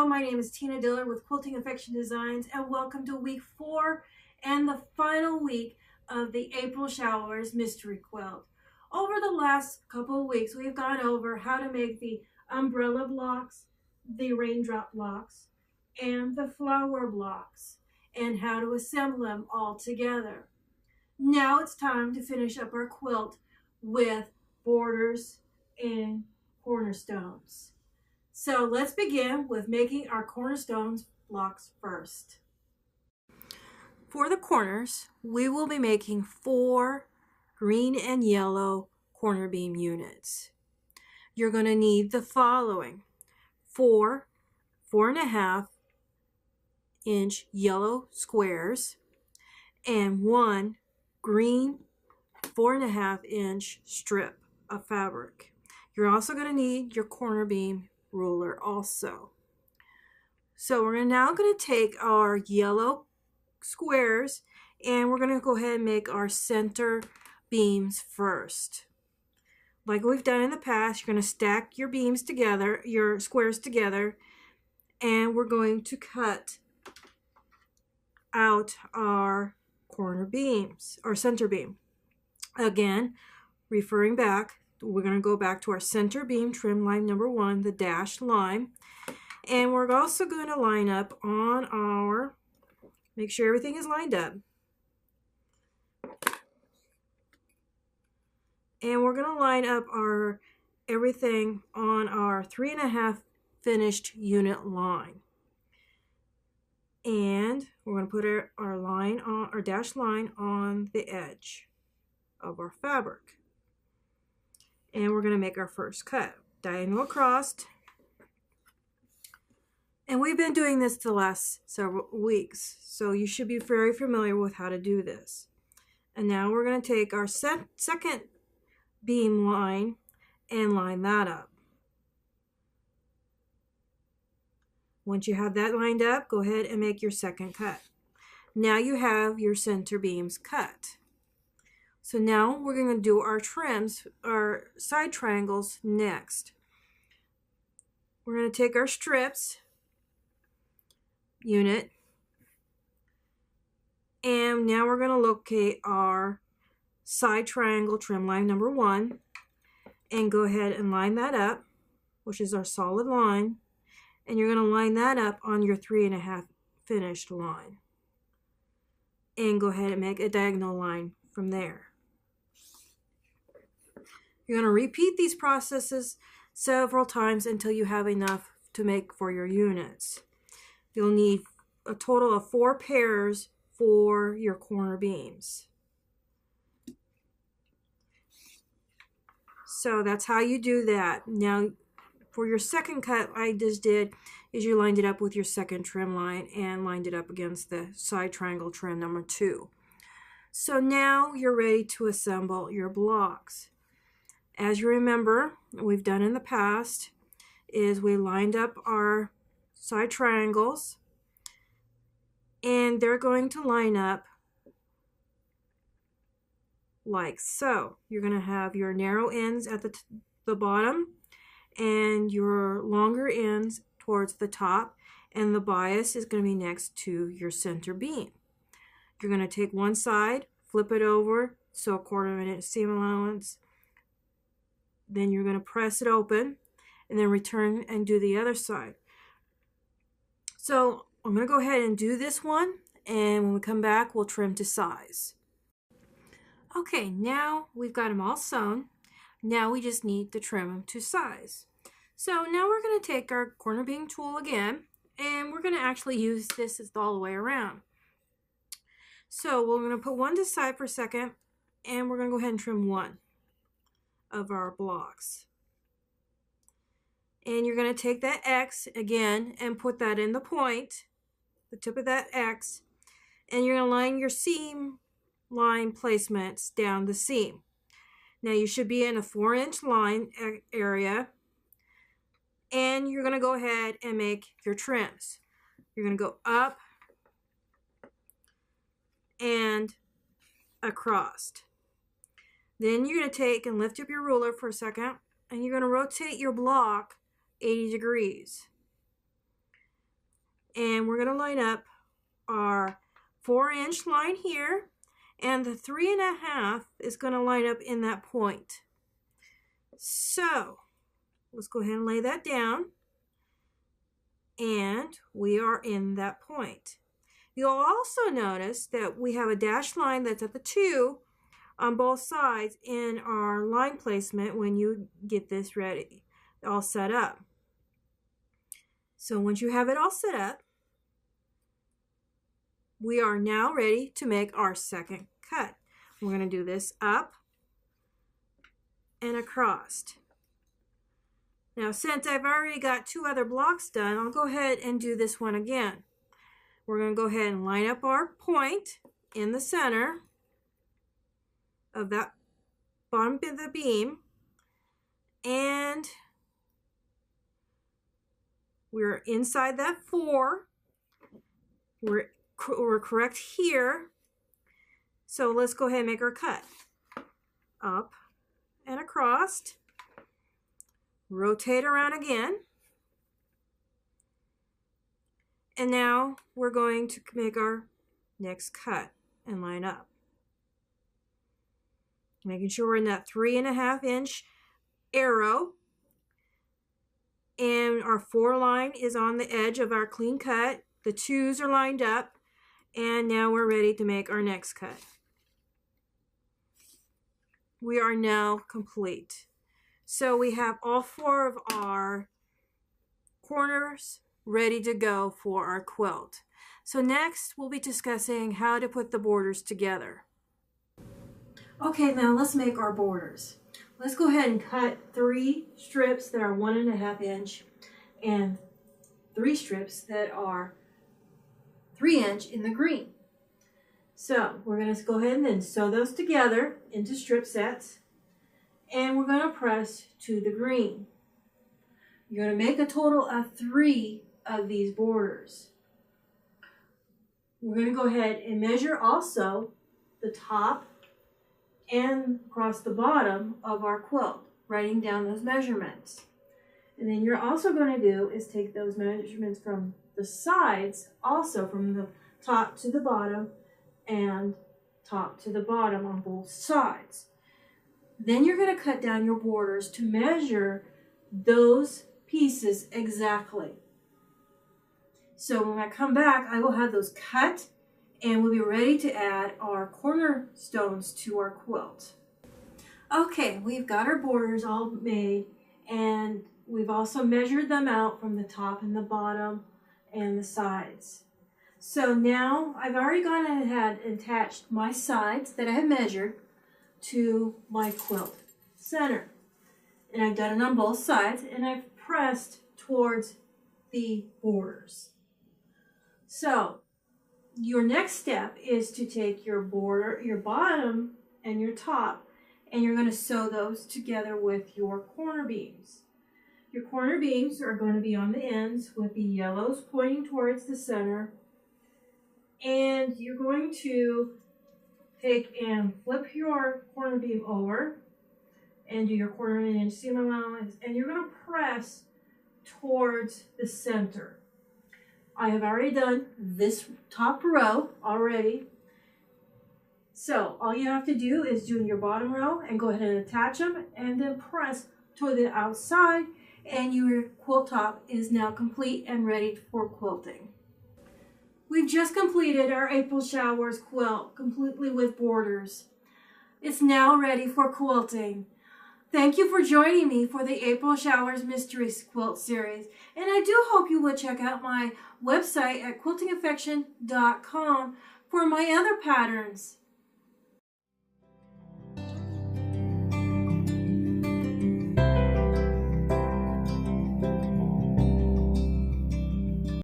Hello, my name is Tina Dillard with Quilting Affection Designs, and welcome to week 4 and the final week of the April Showers Mystery Quilt. Over the last couple of weeks, we've gone over how to make the umbrella blocks, the raindrop blocks, and the flower blocks, and how to assemble them all together. Now it's time to finish up our quilt with borders and cornerstones. So let's begin with making our cornerstones blocks first. For the corners, we will be making 4 green and yellow corner beam units. You're going to need the following: 4 4.5 inch yellow squares and 1 green 4.5 inch strip of fabric. You're also going to need your corner beam ruler also. So we're now going to take our yellow squares and we're going to go ahead and make our center beams first. Like we've done in the past, you're going to stack your beams together, your squares together, and we're going to cut out our corner beams or center beam. Again, referring back, we're going to go back to our center beam trim line number 1, the dashed line, and we're also going to line up on our, make sure everything is lined up, and we're going to line up our everything on our 3.5 finished unit line, and we're going to put our line on our dashed line on the edge of our fabric. And we're going to make our first cut, diagonal across. And we've been doing this the last several weeks, so you should be very familiar with how to do this. And now we're going to take our second beam line and line that up. Once you have that lined up, go ahead and make your second cut. Now you have your center beams cut. So now we're going to do our trims, our side triangles next. We're going to take our strips unit, and now we're going to locate our side triangle trim line number 1 and go ahead and line that up, which is our solid line, and you're going to line that up on your 3.5 finished line and go ahead and make a diagonal line from there. You're going to repeat these processes several times until you have enough to make for your units. You'll need a total of 4 pairs for your corner beams. So that's how you do that. Now for your second cut, I just did is you lined it up with your second trim line and lined it up against the side triangle trim number 2. So now you're ready to assemble your blocks. As you remember, we've done in the past is we lined up our side triangles and they're going to line up like so. You're going to have your narrow ends at the bottom and your longer ends towards the top, and the bias is going to be next to your center beam. You're going to take one side, flip it over, so a 1/4 minute seam allowance. Then you're going to press it open and then return and do the other side. So I'm going to go ahead and do this one, and when we come back we'll trim to size. Okay, now we've got them all sewn. Now we just need to trim them to size. So now we're going to take our corner beam tool again, and we're going to actually use this all the way around. So we're going to put one to the side for a second, and we're going to go ahead and trim one of our blocks. And you're going to take that X again and put that in the point, the tip of that X, and you're going to line your seam line placements down the seam. Now you should be in a 4-inch line area, and you're going to go ahead and make your trims. You're going to go up and across. Then you're going to take and lift up your ruler for a second, and you're going to rotate your block 80 degrees. And we're going to line up our 4-inch line here, and the 3.5 is going to line up in that point. So let's go ahead and lay that down, and we are in that point. You'll also notice that we have a dashed line that's at the 2 on both sides in our line placement when you get this ready, all set up. So once you have it all set up, we are now ready to make our second cut. We're going to do this up and across. Now, since I've already got 2 other blocks done, I'll go ahead and do this one again. We're going to go ahead and line up our point in the center of that bottom of the beam, and we're inside that 4. We're correct here. So let's go ahead and make our cut. Up and across. Rotate around again. And now we're going to make our next cut and line up. Making sure we're in that 3.5-inch arrow. And our 4 line is on the edge of our clean cut. The 2s are lined up. And now we're ready to make our next cut. We are now complete. So we have all 4 of our corners ready to go for our quilt. So next we'll be discussing how to put the borders together. Okay, now let's make our borders. Let's go ahead and cut 3 strips that are 1.5 inch and 3 strips that are 3 inch in the green. So we're going to go ahead and then sew those together into strip sets, and we're going to press to the green. You're going to make a total of 3 of these borders. We're going to go ahead and measure also the top and across the bottom of our quilt, writing down those measurements. And then you're also going to do is take those measurements from the sides, also from the top to the bottom and top to the bottom on both sides. Then you're going to cut down your borders to measure those pieces exactly. So when I come back, I will have those cut and we'll be ready to add our cornerstones to our quilt. Okay, we've got our borders all made, and we've also measured them out from the top and the bottom and the sides. So now I've already gone ahead and attached my sides that I have measured to my quilt center. And I've done it on both sides, and I've pressed towards the borders. So your next step is to take your border, your bottom and your top, and you're going to sew those together with your corner beams. Your corner beams are going to be on the ends with the yellows pointing towards the center. And you're going to take and flip your corner beam over and do your 1/4 inch seam allowance, and you're going to press towards the center. I have already done this top row already. So all you have to do is do your bottom row and go ahead and attach them and then press to the outside, and your quilt top is now complete and ready for quilting. We've just completed our April Showers quilt completely with borders. It's now ready for quilting. Thank you for joining me for the April Showers Mystery Quilt series, and I do hope you will check out my website at quiltingaffection.com for my other patterns.